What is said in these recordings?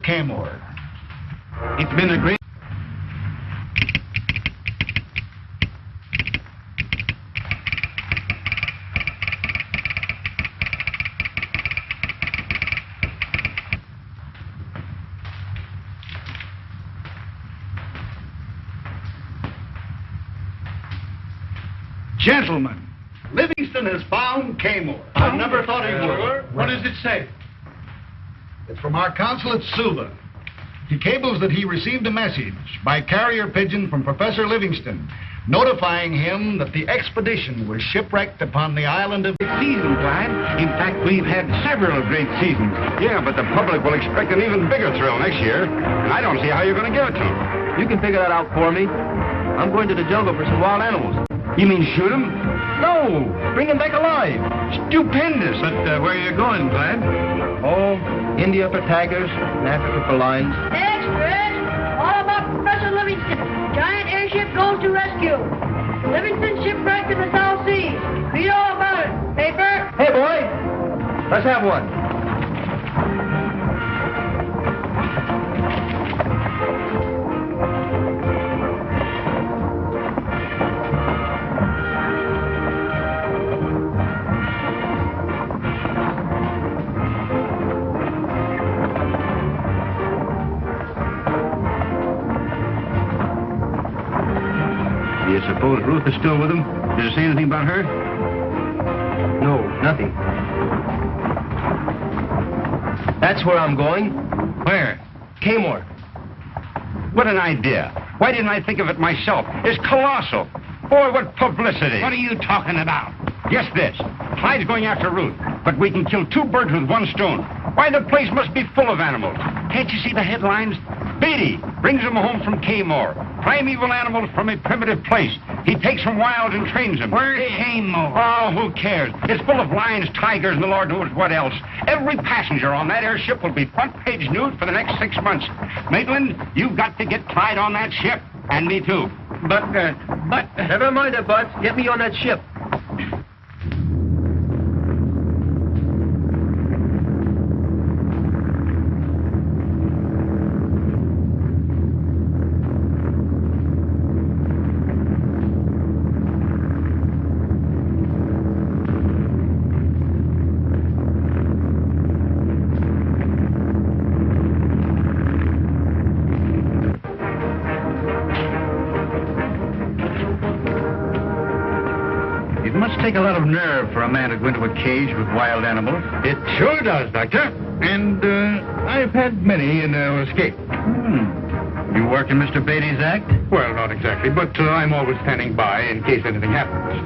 Kaymore. It's been a great... Gentlemen, Livingston has found Kaymore. I never thought he would. What does it say? It's from our consul at Suva. He cables that he received a message by carrier pigeon from Professor Livingston, notifying him that the expedition was shipwrecked upon the island of... Season, Clyde. In fact, we've had several great seasons. Yeah, but the public will expect an even bigger thrill next year, and I don't see how you're going to give it to them. You can figure that out for me. I'm going to the jungle for some wild animals. You mean shoot him? No! Bring them back alive. Stupendous. But where are you going, Clyde? Oh, India for tigers, and Africa for lions. Express! All about Professor Livingston. Giant airship goes to rescue. Livingston shipwrecked in the South Seas. Read all about it. Paper? Hey, boy! Let's have one. Do you suppose Ruth is still with him? Did you say anything about her? No, nothing. That's where I'm going. Where? Kaymore. What an idea. Why didn't I think of it myself? It's colossal. Boy, what publicity. What are you talking about? Guess this. Clyde's going after Ruth, but we can kill two birds with one stone. Why, the place must be full of animals. Can't you see the headlines? Beatty brings them home from Kaymore. Primeval animals from a primitive place. He takes them wild and trains them. Where's Kaymore? Oh, who cares? It's full of lions, tigers, and the Lord knows what else. Every passenger on that airship will be front-page news for the next 6 months. Maitland, you've got to get Clyde on that ship. And me, too. But... Never mind it, Butts. Get me on that ship. It must take a lot of nerve for a man to go into a cage with wild animals. It sure does, Doctor. And I've had many in escape. You work in Mr. Beatty's act? Well, not exactly, but I'm always standing by in case anything happens.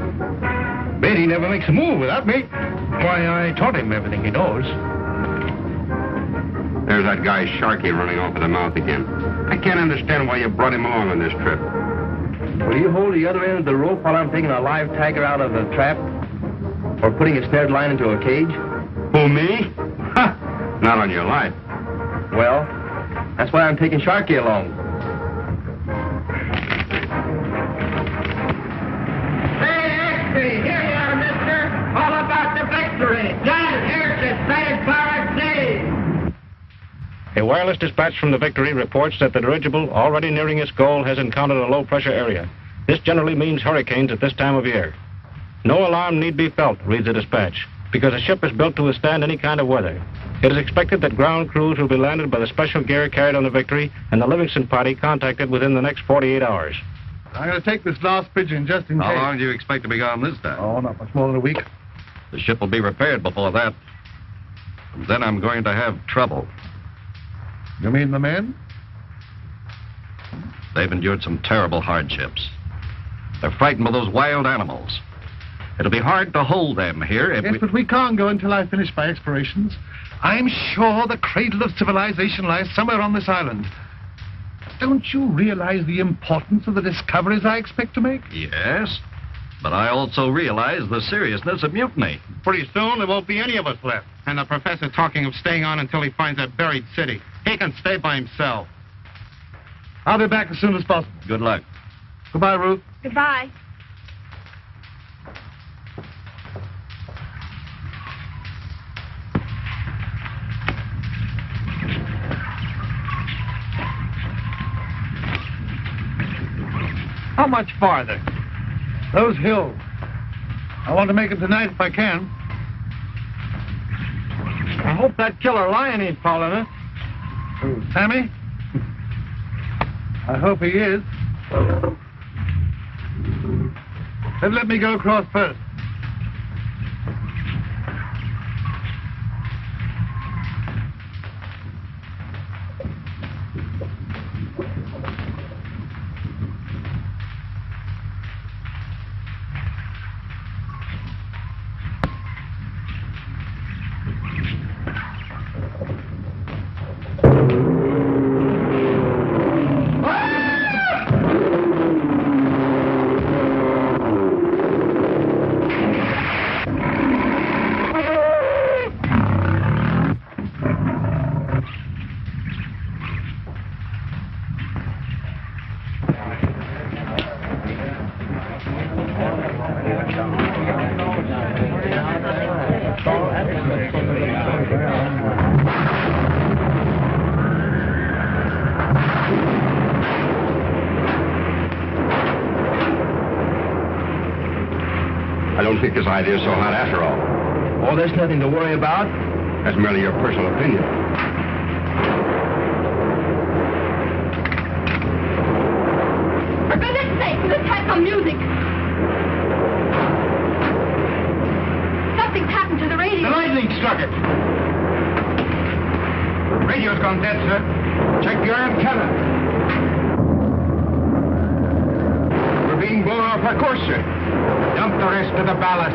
Beatty never makes a move without me. Why, I taught him everything he knows. There's that guy Sharkey running off at the mouth again. I can't understand why you brought him along on this trip. Will you hold the other end of the rope while I'm taking a live tiger out of a trap? Or putting a snared line into a cage? Who, me? Ha! Not on your life. Well, that's why I'm taking Sharkey along. Hey, here you are, mister. All about the victory. Giant airship saved Pirate Sea. A wireless dispatch from the Victory reports that the dirigible, already nearing its goal, has encountered a low-pressure area. This generally means hurricanes at this time of year. No alarm need be felt, reads the dispatch, because the ship is built to withstand any kind of weather. It is expected that ground crews will be landed by the special gear carried on the Victory and the Livingston party contacted within the next 48 hours. I'm going to take this last pigeon just in case. How long do you expect to be gone this time? Oh, not much more than a week. The ship will be repaired before that. And then I'm going to have trouble. You mean the men? They've endured some terrible hardships. They're frightened by those wild animals. It'll be hard to hold them here if Yes, but we can't go until I finish my explorations. I'm sure the cradle of civilization lies somewhere on this island. Don't you realize the importance of the discoveries I expect to make? Yes, but I also realize the seriousness of mutiny. Pretty soon there won't be any of us left. And the professor talking of staying on until he finds that buried city. He can stay by himself. I'll be back as soon as possible. Good luck. Goodbye, Ruth. Goodbye. How much farther? Those hills. I want to make it tonight if I can. I hope that killer lion ain't following us. Who, Sammy? I hope he is. Then let me go across first. I don't think this idea is so hot after all. Oh, there's nothing to worry about. That's merely your personal opinion. For goodness sake, let's have some music. Something's happened to the radio. The lightning struck it. The radio's gone dead, sir. Check your antenna. We're being blown off our course, sir. Dump the rest of the ballast.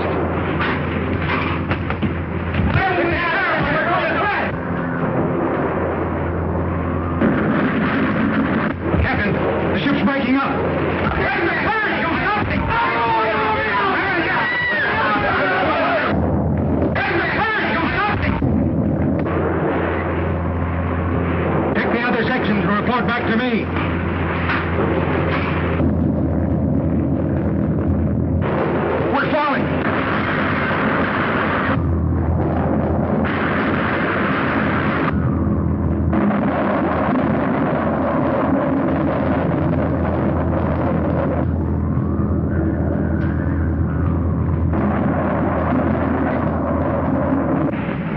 Captain, the ship's breaking up. Take the other sections and report back to me. We're falling.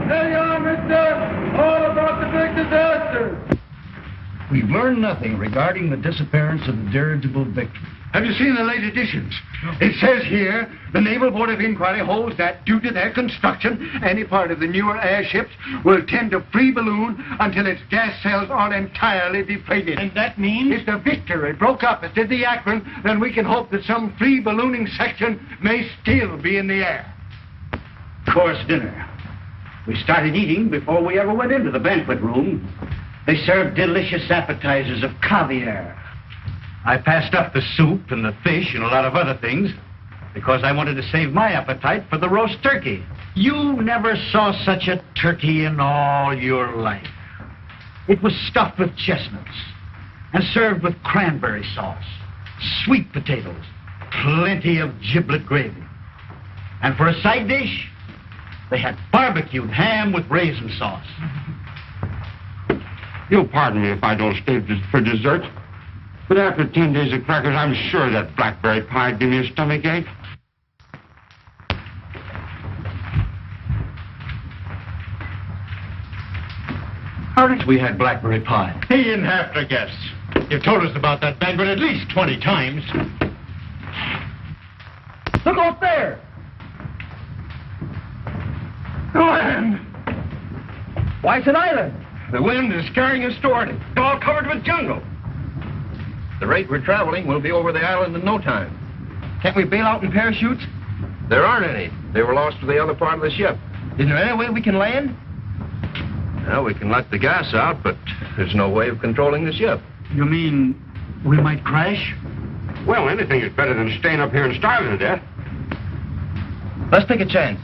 There you are, mister. All about the big disaster. We've learned nothing regarding the disappearance of the dirigible Victory. Have you seen the late editions? It says here, the Naval Board of Inquiry holds that due to their construction, any part of the newer airships will tend to free balloon until its gas cells are entirely deflated. And that means? If the Victory broke up as did the Akron, then we can hope that some free ballooning section may still be in the air. Course dinner. We started eating before we ever went into the banquet room. They served delicious appetizers of caviar. I passed up the soup and the fish and a lot of other things because I wanted to save my appetite for the roast turkey. You never saw such a turkey in all your life. It was stuffed with chestnuts and served with cranberry sauce, sweet potatoes, plenty of giblet gravy. And for a side dish, they had barbecued ham with raisin sauce. You'll pardon me if I don't stay for dessert, but after 10 days of crackers, I'm sure that blackberry pie give me a stomach ache. How did we had blackberry pie? He didn't have to guess. You've told us about that banquet at least 20 times. Look off there! The land! Why, it's an island. The wind is carrying us toward it. It's all covered with jungle. The rate we're traveling, we'll be over the island in no time. Can't we bail out in parachutes? There aren't any. They were lost to the other part of the ship. Is there any way we can land? Now, we can let the gas out, but there's no way of controlling the ship. You mean we might crash? Well, anything is better than staying up here and starving to death. Let's take a chance.